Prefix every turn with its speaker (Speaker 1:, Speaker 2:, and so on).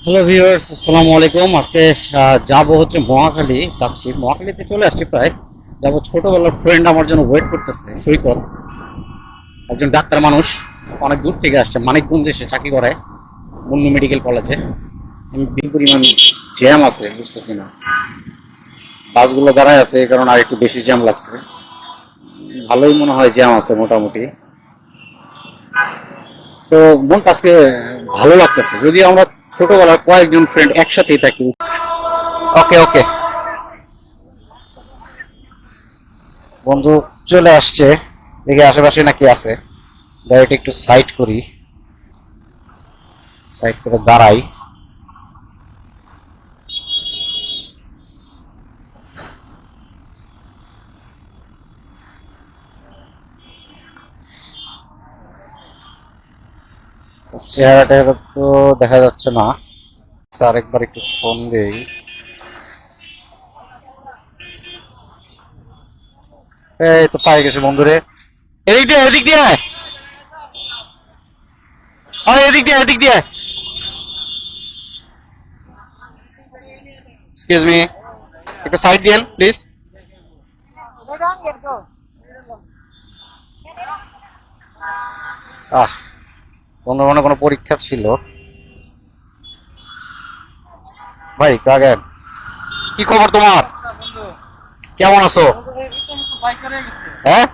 Speaker 1: Hello viewers, আসসালামু আলাইকুম। আজকে যাব হচ্ছে মহাখালী যাচ্ছি। মহাখালীতে চলে আসছি প্রায়। যাব, ছোটবেলার ফ্রেন্ড আমার জন্য ওয়েট করতেছে, সৈকত। একজন ডাক্তার মানুষ, অনেক দূর থেকে আসছে, মানিকগঞ্জে সে চাকরি করে, মুন্নু মেডিকেল কলেজে। আমি বিপুল পরিমাণ জ্যাম আছে, বুঝতেছি না। বাসগুলো দাঁড়ায় আছে, এই কারণে আর একটু বেশি জ্যাম লাগছে। ভালোই মনে হয় জ্যাম আছে মোটামুটি। তো মনটা আজকে ভালো লাগতেছে, যদি আমরা ছোটবেলার কয়েকজন ফ্রেন্ড একসাথেই থাকি। ওকে ওকে, বন্ধু চলে আসছে। দেখি আশেপাশে নাকি আছে। গাড়িটা একটু সাইড করি, সাইড করে দাঁড়াই। চেহারাটা তো দেখা যাচ্ছে না। স্যার একবার একটু ফোন দেই। এই তো পাই গেছে বন্ধুরে। এদিক দিয়ে, এদিক দিয়ে আয়। আরে এদিক দিয়ে, এদিক দিয়ে। এক্সকিউজ মি, একটু সাইড দিয়েন প্লিজ। আহ, বন্ধু মনে কোনো পরীক্ষা ছিল। ভাই কাগেন, কি খবর তোমার? কেমন আছো? হ্যাঁ,